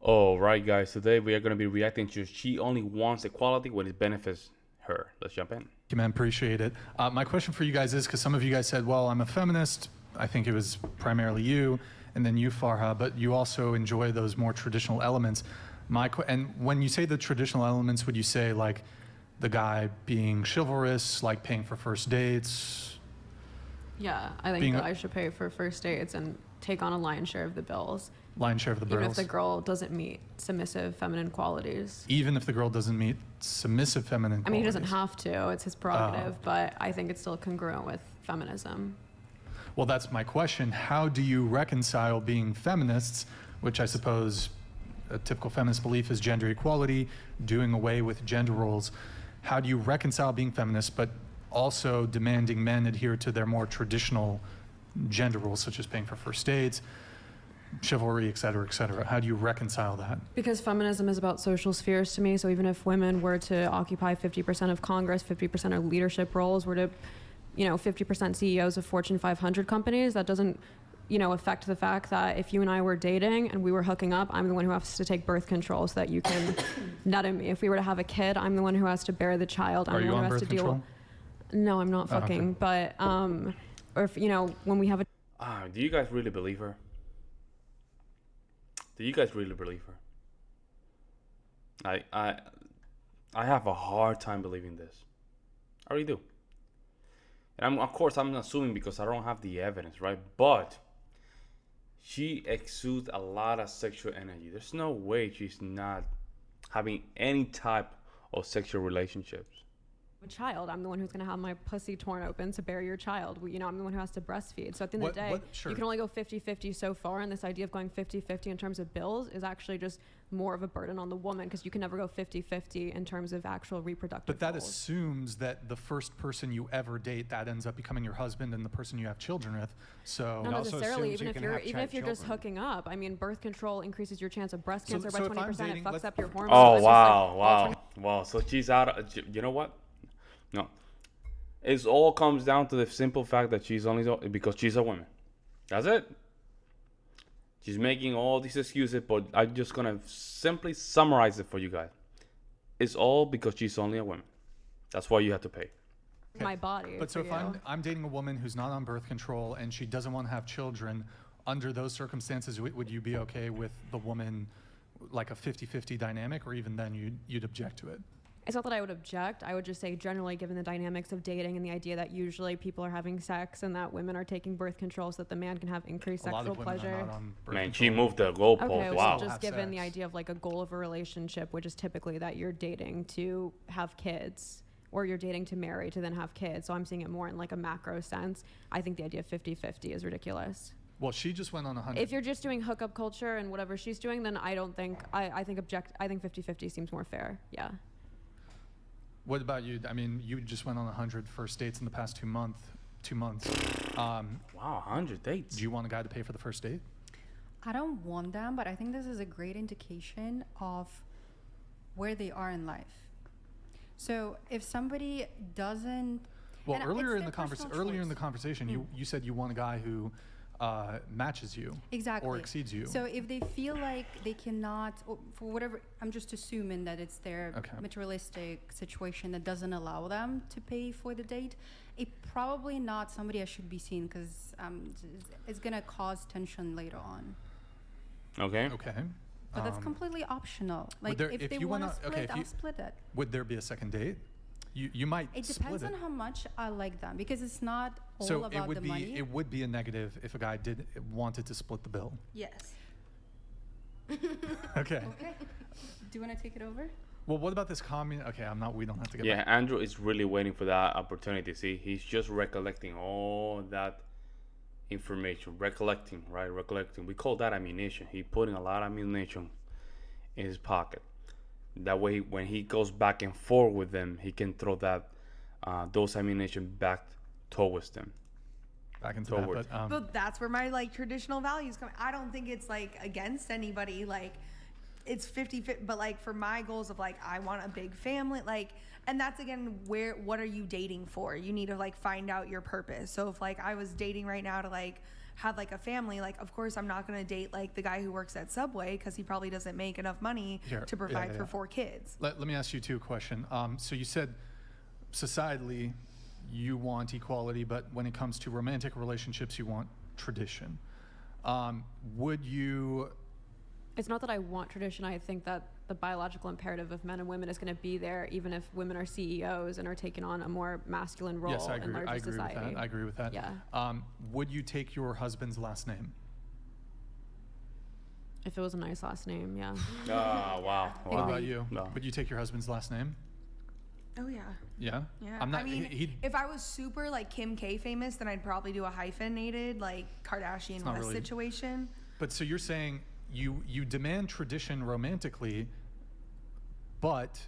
All right, guys. Today we are going to be reacting to "She Only Wants Equality When It Benefits Her." Let's jump in. Thank you, man. Appreciate it. My question for you guys is, because some of you guys said, well, I'm a feminist. I think it was primarily you, and then you, Farha, but you also enjoy those more traditional elements. And when you say the traditional elements, would you say like the guy being chivalrous, like paying for first dates? Yeah, I think guys should pay for first dates and take on a lion's share of the bills. Lion's share of the bills? Even if the girl doesn't meet submissive feminine qualities. Even if the girl doesn't meet submissive feminine qualities? I mean, he doesn't have to. It's his prerogative, but I think it's still congruent with feminism. Well, that's my question. How do you reconcile being feminists, which I suppose a typical feminist belief is gender equality, doing away with gender roles? How do you reconcile being feminist, but also demanding men adhere to their more traditional gender roles, such as paying for first dates, chivalry, et cetera, et cetera? How do you reconcile that? Because feminism is about social spheres to me. So even if women were to occupy 50% of Congress, 50% of leadership roles, were to, 50% CEOs of Fortune 500 companies, that doesn't, affect the fact that if you and I were dating and we were hooking up, I'm the one who has to take birth control so that you can nut at me. If we were to have a kid, I'm the one who has to bear the child. I'm the one who has to deal with. No, I'm not fucking. Okay. But or if when we have a. Do you guys really believe her? Do you guys really believe her? I have a hard time believing this. I really do. And of course I'm assuming because I don't have the evidence, right? But she exudes a lot of sexual energy. There's no way she's not having any type of sexual relationships. A child, I'm the one who's going to have my pussy torn open to bear your child. I'm the one who has to breastfeed. So at the end of the day, you can only go 50-50 so far, and this idea of going 50-50 in terms of bills is actually just more of a burden on the woman, because you can never go 50-50 in terms of actual reproductive But that roles. assumes that the first person you ever date, that ends up becoming your husband and the person you have children with. So not necessarily, even if you're just hooking up. I mean, birth control increases your chance of breast cancer by 20%. It fucks up your hormones. Oh, wow. So she's out. You know what? No, it all comes down to the simple fact that she's only because she's a woman. That's it. She's making all these excuses, but I'm just gonna simply summarize it for you guys. It's all because she's only a woman. That's why you have to pay. Okay. My body. But so if I'm dating a woman who's not on birth control and she doesn't want to have children, under those circumstances, would you be okay with the woman, like a 50-50 dynamic, or even then you'd object to it? It's not that I would object. I would just say, generally, given the dynamics of dating and the idea that usually people are having sex and that women are taking birth control so that the man can have increased sexual pleasure. Man, she moved the goalpost. Okay, wow. So just given the idea of like a goal of a relationship, which is typically that you're dating to have kids, or you're dating to marry to then have kids. So I'm seeing it more in like a macro sense. I think the idea of 50-50 is ridiculous. Well, she just went on 100. If you're just doing hookup culture and whatever she's doing, then I don't think, I think 50-50 seems more fair. Yeah. What about you? I mean, you just went on 100 first dates in the past 2 months. Wow, 100 dates. Do you want a guy to pay for the first date? I don't want them, but I think this is a great indication of where they are in life. So if somebody doesn't... Well, earlier in the conversation, you said you want a guy who matches you. Exactly. Or exceeds you. So if they feel like they cannot, or for whatever, I'm just assuming that it's their materialistic situation that doesn't allow them to pay for the date, it's probably not somebody I should be seeing, because it's going to cause tension later on. Okay. But that's completely optional. Like, if they want to split, I'll split it. Would there be a second date? You might split it. It depends on how much I like them, because it's not all about the money. It would be a negative if a guy wanted to split the bill. Yes. Okay. Do you want to take it over? Well, what about this comment? Okay, we don't have to get back. Yeah, Andrew is really waiting for that opportunity. See, he's just recollecting all that information. Recollecting. We call that ammunition. He's putting a lot of ammunition in his pocket. That way, when he goes back and forth with them, he can throw those ammunition back towards them. Back into that, but that's where my traditional values come. I don't think it's against anybody. It's 50-50, but for my goals of I want a big family, and that's again what are you dating for? You need to find out your purpose. So if I was dating right now to had like a family, like of course I'm not going to date like the guy who works at Subway because he probably doesn't make enough money to provide for 4 kids. Let me ask you two a question. So you said societally you want equality, but when it comes to romantic relationships, you want tradition. Would you... It's not that I want tradition. I think that the biological imperative of men and women is going to be there, even if women are CEOs and are taking on a more masculine role in larger society. I agree with that. Yeah. Would you take your husband's last name? If it was a nice last name, yeah. Oh, wow. What about you? No. Would you take your husband's last name? Oh yeah. Yeah? Yeah. I'm not, I mean, if I was super like Kim K famous, then I'd probably do a hyphenated like Kardashian West really, situation. But so you're saying you demand tradition romantically, but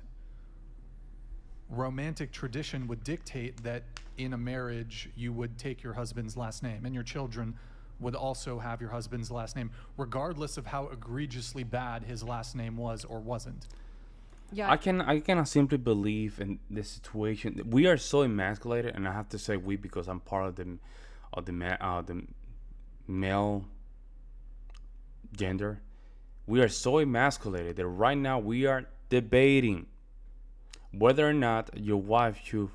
romantic tradition would dictate that in a marriage you would take your husband's last name, and your children would also have your husband's last name, regardless of how egregiously bad his last name was or wasn't. Yeah. I cannot simply believe in this situation. We are so emasculated, and I have to say we because I'm part of the male gender. We are so emasculated that right now we are debating whether or not your wife should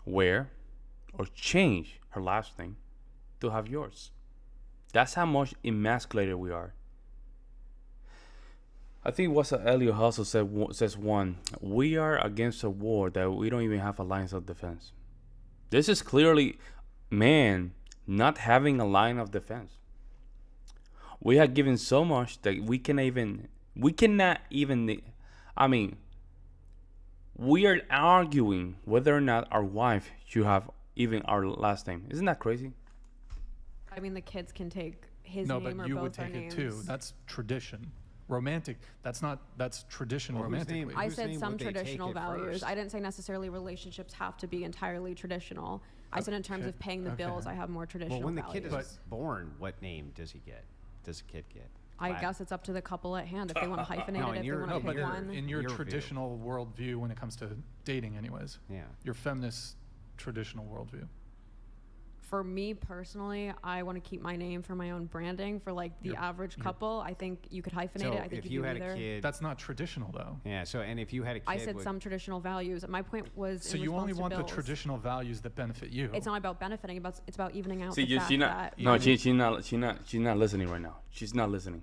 wear or change her last name to have yours. That's how much emasculated we are. I think what Elliot Hustle says one, we are against a war that we don't even have a line of defense. This is clearly man not having a line of defense. We have given so much that we cannot even, I mean, we are arguing whether or not our wife should have even our last name. Isn't that crazy? I mean, the kids can take his No, name but or you both would our take names. it too. That's tradition. Romantic, that's tradition Well, whose romantically. name- I Whose said name some would they take traditional it values. first? I didn't say necessarily relationships have to be entirely traditional. I said in terms of paying the bills, I have more traditional Well, when the values. kid is born, what name does he get? Does the kid get? I Latin? guess it's up to the couple at hand if they want to hyphenate No, it, if they in want your- to no, pick but one. in your Your view. traditional worldview when it comes to dating anyways. Yeah. Your feminist traditional worldview. For me personally, I want to keep my name for my own branding. For like the average couple, I think you could hyphenate So it. I think if you you could had either. a kid, That's not traditional though. yeah. So and if you had a kid, I said would- some traditional values. My point was So in you only response to want the Bill's. traditional values that benefit you. It's not about benefiting. It's about evening out See, the fact she's not. that No, she's not listening right now. She's not listening.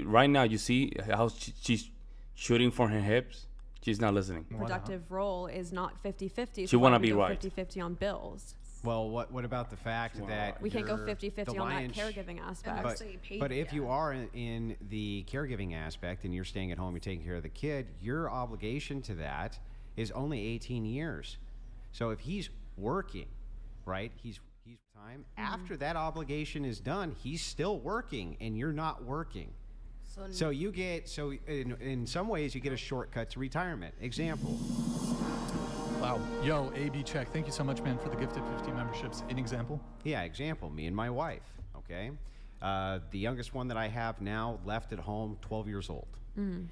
Right now, you see how she's shooting for her hips. She's not listening. productive role is not 50-50. She wanna why do we be go right. 50-50 on bills. well, what about the fact that We can't go you're 50-50 the on that lion's- caregiving aspect. Unless But, they paid but you, if you are in the caregiving aspect and you're staying at home, you're taking care of the kid, your obligation to that is only 18 years. So if he's working, right, he's time after that obligation is done, he's still working and you're not working. So you get in some ways you get a shortcut to retirement. Example. Wow. Yo, AB check. Thank you so much, man, for the gifted 50 memberships. An example? Yeah, example, me and my wife, okay? The youngest one that I have now left at home, 12 years old,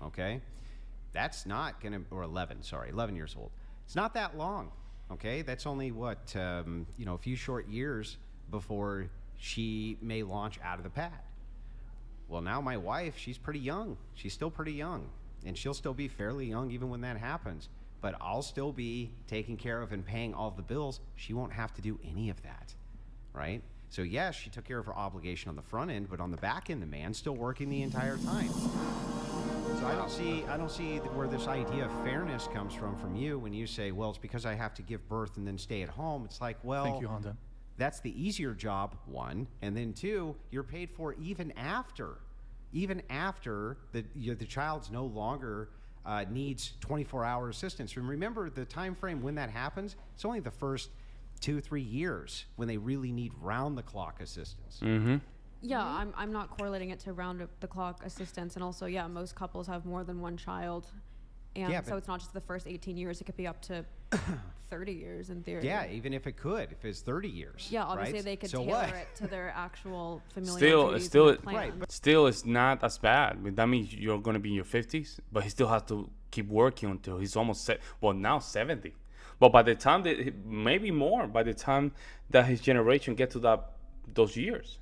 okay? That's not gonna, or 11 years old. It's not that long, okay? That's only what, a few short years before she may launch out of the pad. Well, now my wife, she's pretty young. She's still pretty young, and she'll still be fairly young even when that happens. But I'll still be taking care of and paying all the bills. She won't have to do any of that, right? So yes, she took care of her obligation on the front end, but on the back end, the man's still working the entire time. So I don't see where this idea of fairness comes from you when you say, well, it's because I have to give birth and then stay at home. It's like, well, Thank you, Honda. that's the easier job, one, and then two, you're paid for even after the child's no longer needs 24-hour assistance. And remember the time frame when that happens, it's only the first 2-3 years when they really need round-the-clock assistance. Mm-hmm. Yeah, I'm not correlating it to round-the-clock assistance. And also, yeah, most couples have more than one child. And Yeah, so but- it's not just the first 18 years. It could be up to 30 years in theory. Yeah, even if it's 30 years. Yeah, obviously right? they could so tailor what? it to their actual familial Still, duties still, and their plan. Right, but- still, it's not as bad. I mean, that means you're gonna be in your 50s, but he still has to keep working until he's almost now 70. But by the time that maybe more, by the time that his generation get to those years.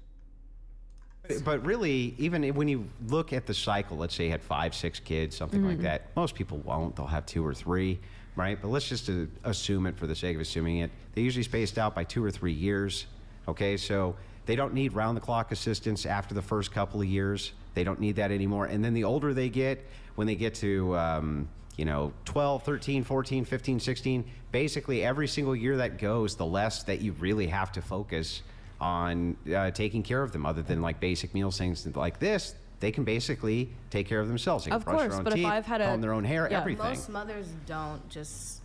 But really, even when you look at the cycle, let's say you had 5, 6 kids, something like that. Most people won't. They'll have 2 or 3, right? But let's just assume it for the sake of assuming it. They're usually spaced out by 2 or 3 years. Okay, so they don't need round-the-clock assistance after the first couple of years. They don't need that anymore. And then the older they get, when they get to 12, 13, 14, 15, 16, basically every single year that goes, the less that you really have to focus on taking care of them, other than like basic meals, things like this. They can basically take care of themselves. They can Of brush course, their own but if teeth, I've had comb their own hair, yeah. everything. Most mothers don't just.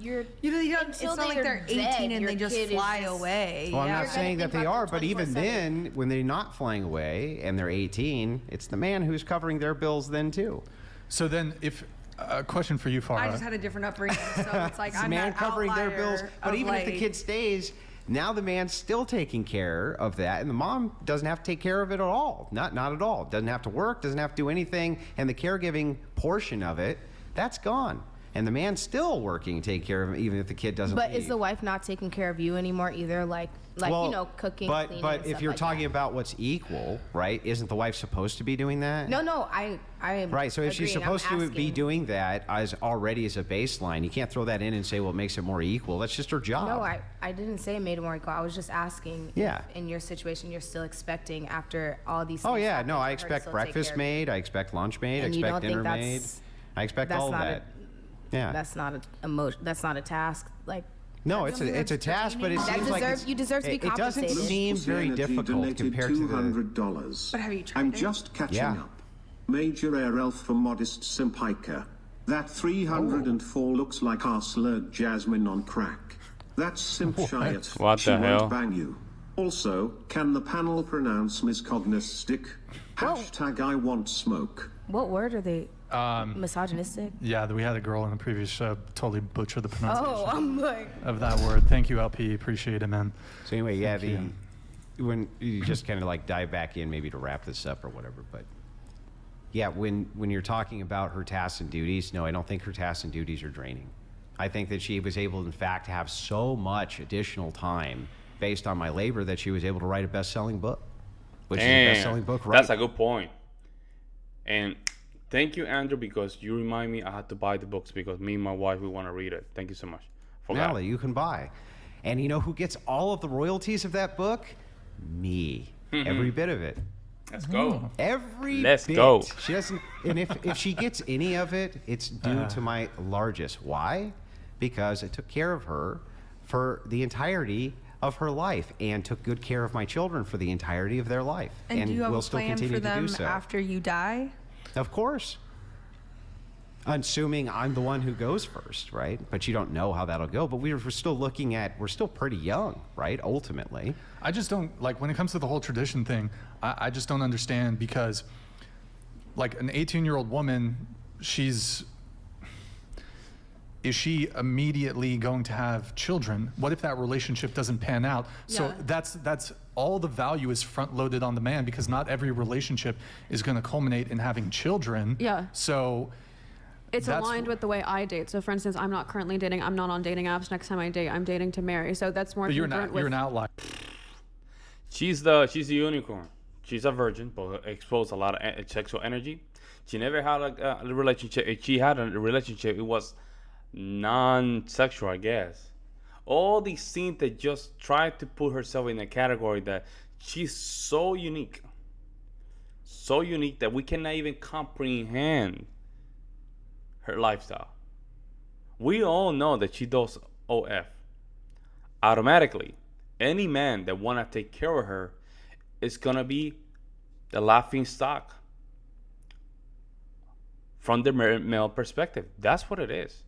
You're. You don't, it's until not like they're 18 dead, and your they just kid is fly just- away. Well, I'm yeah. not You're saying gonna that they think about are, it but even 24/7. then, when they're not flying away and they're 18, it's the man who's covering their bills then too. So then, if a question for you, Farah. I just had a different upbringing, so it's like It's the I'm man that covering their bills. outlier But of, even if the like- kid stays, now the man's still taking care of that, and the mom doesn't have to take care of it at all. Not at all. Doesn't have to work, doesn't have to do anything, and the caregiving portion of it, that's gone. And the man's still working, taking care of him, even if the kid doesn't But leave. is the wife not taking care of you anymore either? Like Well, cooking, But cleaning, but and if stuff you're like talking that. about what's equal, right? Isn't the wife supposed to be doing that? No, I am. Right, so if she's agreeing. I'm supposed to be asking. doing that as already as a baseline, you can't throw that in and say, well, it makes it more equal. That's just her job. No, I didn't say it made it more equal. I was just asking. Yeah. If in your situation, you're still expecting after all these. Oh things yeah, happen no, for I her to expect still take breakfast care of made, I expect lunch made, I And you expect don't think dinner made. that's- I expect that's all of not that. Yeah. That's not a emotion. That's not a task. Like No, it's a task, but it That seems like you deserve to be it doesn't compensated. seem very Energy difficult donated compared to the. $200. But have you tried I'm it? just catching Yeah. up. Major Air Elf for Modest Simpica. That 304 looks like our slurred Jasmine on crack. That's Simp Shiat. What she the hell? won't bang you. Also, can the panel pronounce miscognostic? Hashtag I want smoke. What word are they? Misogynistic. Yeah, we had a girl in the previous show totally butcher the pronunciation Oh, I'm like. of that word. Thank you, LP. Appreciate it, man. So anyway, yeah, Thank when you just kind of like dive back in maybe to wrap this up or whatever, but yeah, when you're talking about her tasks and duties, no, I don't think her tasks and duties are draining. I think that she was able, in fact, to have so much additional time based on my labor that she was able to write a best-selling book, which is a best-selling book, right? That's a good point. And thank you, Andrew, because you remind me I had to buy the books because me and my wife, we want to read it. Thank you so much. Now that you can buy. And you know who gets all of the royalties of that book? Me. Every bit of it. Let's go. Let's bit. Go. She doesn't, and if she gets any of it, it's due to my largest. Why? Because I took care of her for the entirety of her life and took good care of my children for the entirety of their life. And do you have will a still plan continue for them to do so. after you die? Of course. Assuming I'm the one who goes first, right? But you don't know how that'll go. But we're still looking at, we're still pretty young, right? Ultimately. I just don't, like, when it comes to the whole tradition thing, I just don't understand because, like, an 18-year-old woman, is she immediately going to have children? What if that relationship doesn't pan out? So Yeah. that's all the value is front loaded on the man because not every relationship is going to culminate in having children. Yeah. So It's That's- aligned with the way I date. So, for instance, I'm not currently dating. I'm not on dating apps. Next time I date, I'm dating to marry. So that's more. but you're congruent you're with- an outlier. She's the unicorn. She's a virgin, but exposed a lot of sexual energy. She never had a relationship. If she had a relationship, it was non-sexual, I guess. All these things that just try to put herself in a category that she's so unique that we cannot even comprehend her lifestyle. We all know that she does OF. Automatically, any man that wanna take care of her is gonna be the laughing stock from the male perspective. That's what it is.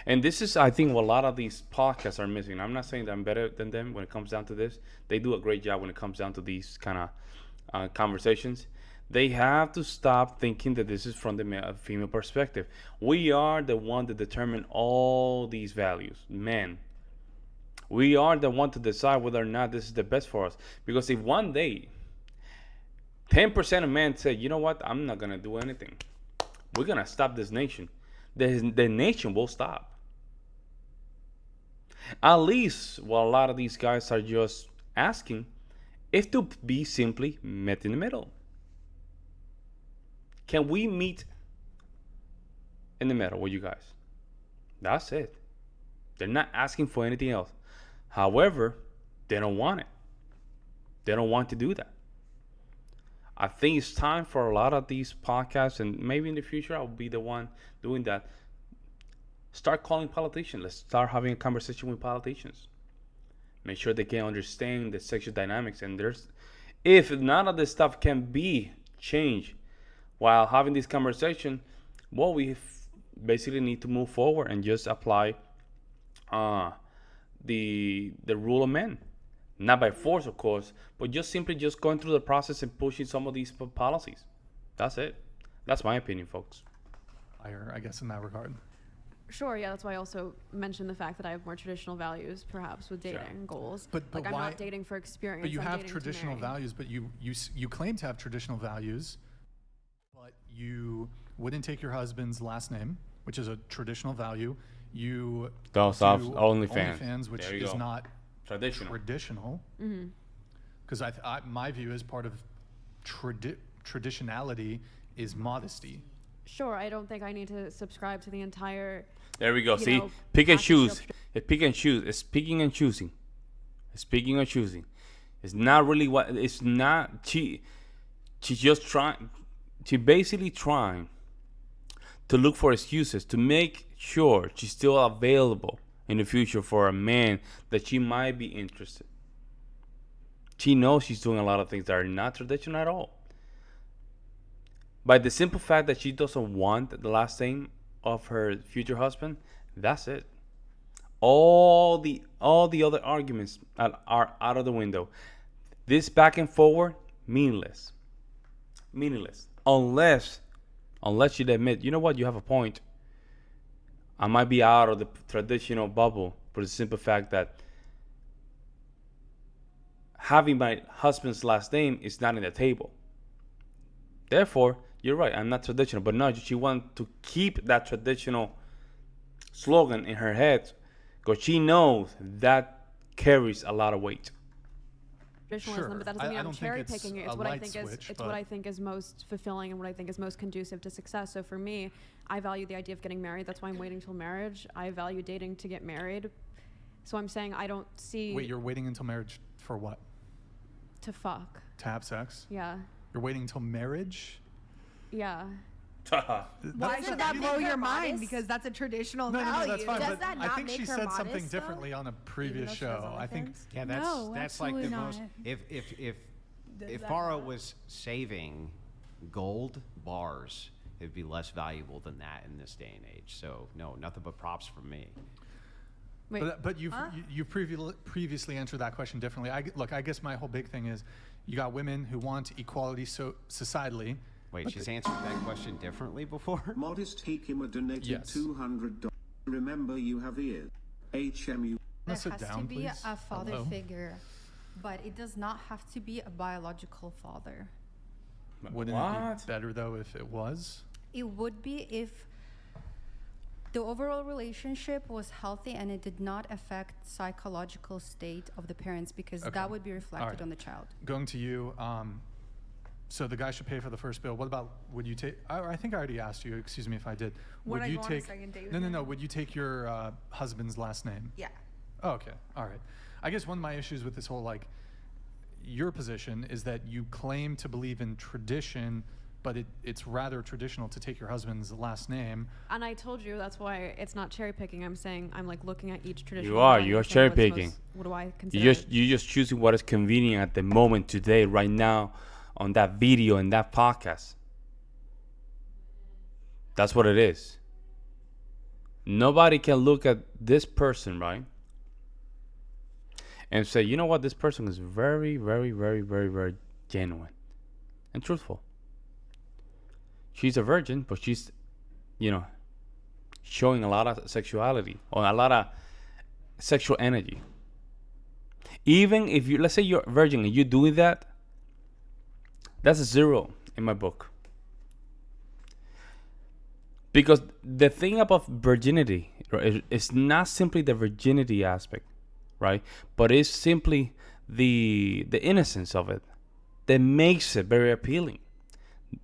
And this is, I think, what a lot of these podcasts are missing. I'm not saying that I'm better than them when it comes down to this. They do a great job when it comes down to these kind of conversations. They have to stop thinking that this is from the female perspective. We are the one that determine all these values, men. We are the one to decide whether or not this is the best for us. Because if one day 10% of men say, you know what, I'm not gonna do anything, we're gonna stop this nation. The nation will stop. At least what a lot of these guys are just asking, is to be simply met in the middle. Can we meet in the middle with you guys? That's it. They're not asking for anything else. However, they don't want it. They don't want to do that. I think it's time for a lot of these podcasts, and maybe in the future I'll be the one doing that. Start calling politicians. Let's start having a conversation with politicians. Make sure they can understand the sexual dynamics. And if none of this stuff can be changed while having this conversation, well, we basically need to move forward and just apply the rule of men. Not by force, of course, but just simply just going through the process and pushing some of these policies. That's it. That's my opinion, folks. I guess in that regard. Sure, yeah, that's why I also mentioned the fact that I have more traditional values, perhaps, with dating goals. But like, I'm why, not dating for experience. But you I'm have dating traditional values, but you claim to have traditional values, but you wouldn't take your husband's last name, which is a traditional value. You Don't do stop OnlyFans, which is not traditional. Because my view is part of traditionality is modesty. Sure, I don't think I need to subscribe to the entire. There we go. See, pick and choose. It's pick and choose. It's picking and choosing. It's picking and choosing. It's not really what. It's not. She's just trying. She's basically trying to look for excuses to make sure she's still available in the future for a man that she might be interested. She knows she's doing a lot of things that are not traditional at all. By the simple fact that she doesn't want the last name of her future husband, that's it. All the other arguments are out of the window. This back and forward, meaninless. Unless you admit, you know what, you have a point. I might be out of the traditional bubble for the simple fact that having my husband's last name is not in the table. Therefore, you're right, I'm not traditional. But no, she wants to keep that traditional slogan in her head because she knows that carries a lot of weight. Traditionalism, but that doesn't mean I'm cherry picking it. It's what I think what I think is most fulfilling and what I think is most conducive to success. So for me, I value the idea of getting married. That's why I'm waiting till marriage. I value dating to get married. So I'm saying I don't see. Wait, you're waiting until marriage for what? To fuck. To have sex? Yeah. You're waiting until marriage? Yeah. Why should that blow your mind? Because that's a traditional value. No, that's fine. Does but that not I think make she her said modest, something though? differently on a previous show. I think. Yeah, that's like the most. If Farah was saving gold bars, it'd be less valuable than that in this day and age. So no, nothing but props from me. Wait. But you previously answered that question differently. I guess my whole big thing is, you got women who want equality societally. Wait, she's answered that question differently before? Modest Hikima donated Yes. $200. Remember you have ears. HMU. There Sit has down, to be please. a father Hello. figure, but it does not have to be a biological father. Wouldn't it be better though if it was? It would be if the overall relationship was healthy and it did not affect psychological state of the parents, because that would be reflected on the child. Going to you, so the guy should pay for the first bill. What about, would you take, I think I already asked you, excuse me if I did. Would I you go on a second date with No, him? would you take your husband's last name? Yeah. Oh, okay, all right. I guess one of my issues with this whole, your position is that you claim to believe in tradition, but it's rather traditional to take your husband's last name. And I told you that's why it's not cherry picking. I'm saying I'm looking at each traditional. You are cherry picking. What do I consider? You're just choosing what is convenient at the moment, today, right now, on that video and that podcast. That's what it is. Nobody can look at this person, right, and say, you know what, this person is very, very, very, very, very genuine and truthful. She's a virgin, but she's, showing a lot of sexuality or a lot of sexual energy. Even if let's say you're a virgin and you're doing that, that's a 0 in my book. Because the thing about virginity, right, it's not simply the virginity aspect, right? But it's simply the innocence of it that makes it very appealing.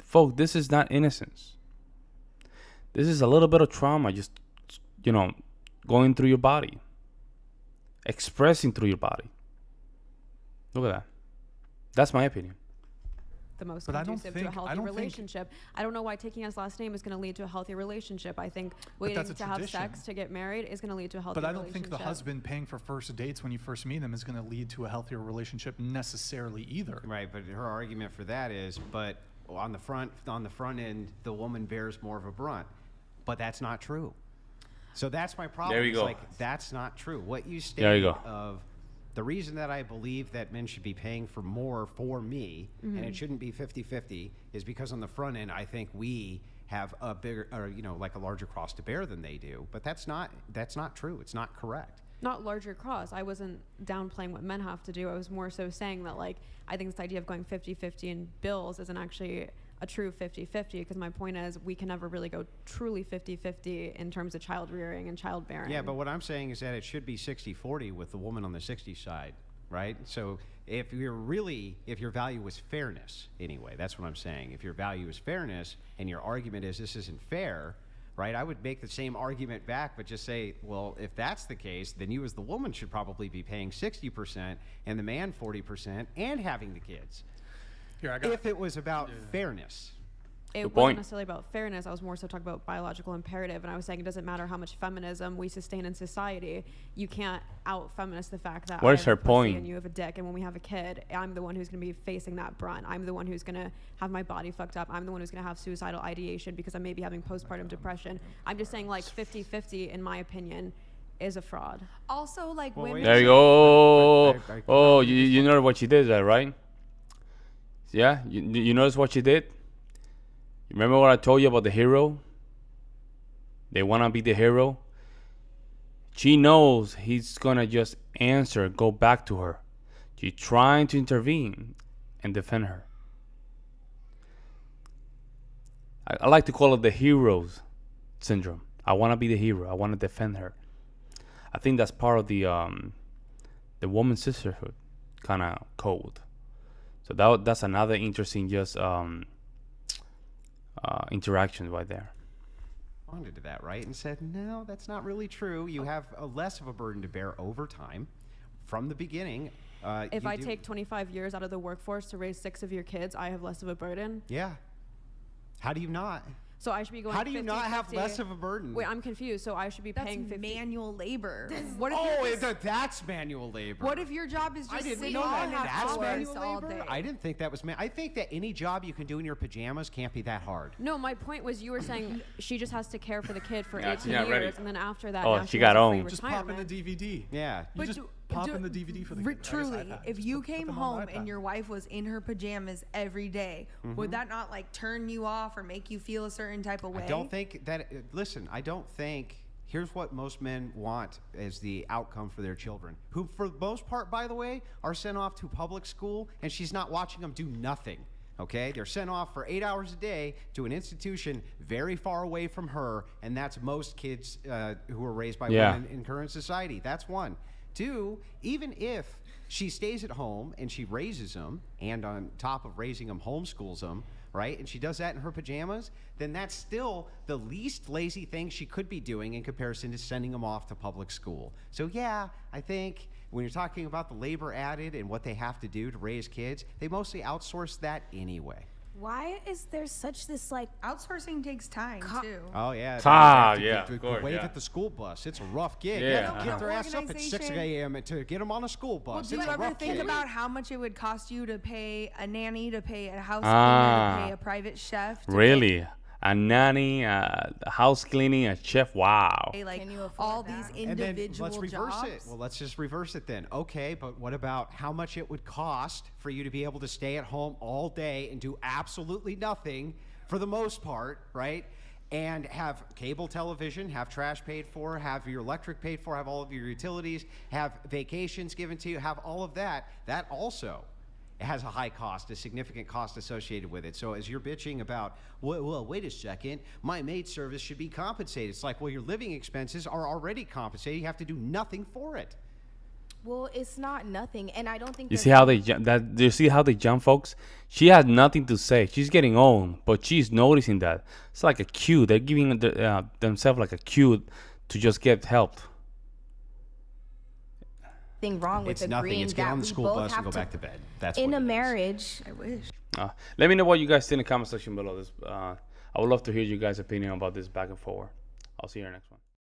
Folks, this is not innocence. This is a little bit of trauma, just, going through your body, expressing through your body. Look at that. That's my opinion. The most But I don't conducive to a think- I healthy don't think- relationship. I don't know why taking his last name is going to lead to a healthy relationship. I think waiting that's a to have tradition. sex to get married is going to lead to a healthy But I relationship. don't think the husband paying for first dates when you first meet them is going to lead to a healthier relationship necessarily either. Right, but her argument for that is, but on the front end, the woman bears more of a brunt. But that's not true. So that's my problem. There you It's go. like, that's not true. What you stated There you go. of the reason that I believe that men should be paying for more for me, and it shouldn't be 50-50, is because on the front end, I think we have a bigger, or like a larger cross to bear than they do. But that's not true. It's not correct. Not larger cross. I wasn't downplaying what men have to do. I was more so saying that, like, I think this idea of going 50-50 in bills isn't actually a true 50-50, because my point is we can never really go truly 50-50 in terms of child rearing and childbearing. Yeah, but what I'm saying is that it should be 60-40 with the woman on the 60 side, right? So if your value is fairness, anyway, that's what I'm saying. If your value is fairness and your argument is this isn't fair, right, I would make the same argument back, but just say, well, if that's the case, then you as the woman should probably be paying 60% and the man 40% and having the kids. Here, If it was about fairness. It Good wasn't point. necessarily about fairness. I was more so talking about biological imperative, and I was saying it doesn't matter how much feminism we sustain in society. You can't out-feminist the fact that Where's I have her a pussy point? and you have a dick, and when we have a kid, I'm the one who's going to be facing that brunt. I'm the one who's going to have my body fucked up. I'm the one who's going to have suicidal ideation because I may be having postpartum depression. I'm just saying, like, 50-50, in my opinion, is a fraud. Also, like Well, women. There you go. I Oh, you know what she did, right? Yeah, you notice what she did? Remember what I told you about the hero? They want to be the hero. She knows he's going to just answer, go back to her. She's trying to intervene and defend her. I like to call it the hero's syndrome. I want to be the hero. I want to defend her. I think that's part of the woman's sisterhood kind of code. So that's another interesting just interaction right there. Responded to that, right, and said, no, that's not really true. You have less of a burden to bear over time from the beginning. If I take 25 years out of the workforce to raise 6 of your kids, I have less of a burden. Yeah. How do you not? So I should be going. How do you not have 50-50. less of a burden? Wait, I'm confused. So I should be That's paying 50. manual labor. What if Oh, you're just- that's manual labor. what if your job is I just didn't sitting know that. in an That's office manual all labor? day? I didn't think that was I think that any job you can do in your pajamas can't be that hard. No, my point was you were saying she just has to care for the kid for Yeah, 18 she's not years, ready. and then after that, Oh, now she has got a free owned. Just pop in the retirement. DVD. Yeah. You But just do- pop do- in the DVD for the Re- kid. I guess truly, iPad. if Just you put came them on home the and iPad. your wife was in her pajamas every day, would that not like turn you off or make you feel a certain type of way? I don't think that. Listen, I don't think. Here's what most men want as the outcome for their children, who, for the most part, by the way, are sent off to public school, and she's not watching them do nothing. Okay, they're sent off for 8 hours a day to an institution very far away from her, and that's most kids who are raised by women in current society. That's one. Two, even if she stays at home and she raises them, and on top of raising them, homeschools them, right? And she does that in her pajamas, then that's still the least lazy thing she could be doing in comparison to sending them off to public school. So yeah, I think when you're talking about the labor added and what they have to do to raise kids, they mostly outsource that anyway. Why is there such this like Outsourcing takes time too. Oh yeah. Of course, Wave yeah. at the school bus. It's a rough gig. Yeah. You have to get Uh-huh. their ass up at 6 Organization. a.m. to get them on a school bus. Well, do It's you a ever rough think gig. about how much it would cost you to pay a nanny, to pay a house Ah. cleaner, to pay a private chef? To Really? A nanny, a house cleaning, a chef. Wow. pay like Can you afford all that? these And then individual let's reverse jobs? it. Well, let's just reverse it then. Okay, but what about how much it would cost for you to be able to stay at home all day and do absolutely nothing for the most part, right? And have cable television, have trash paid for, have your electric paid for, have all of your utilities, have vacations given to you, have all of that. That also has a high cost, a significant cost associated with it. So as you're bitching about, well, wait a second, my maid service should be compensated. It's like, well, your living expenses are already compensated. You have to do nothing for it. Well, it's not nothing, and I don't think You there's see how they jump? That do you see how they jump, folks? She has nothing to say. She's getting owned, but she's noticing that. It's like a cue. They're giving themselves like a cue to just get helped. anything wrong with It's nothing. agreeing It's get that on the we school both bus and have go to, back to bed. That's in what a it is. marriage. I wish. Let me know what you guys think in the comment section below. This I would love to hear you guys' opinion about this back and forward. I'll see you in the next one.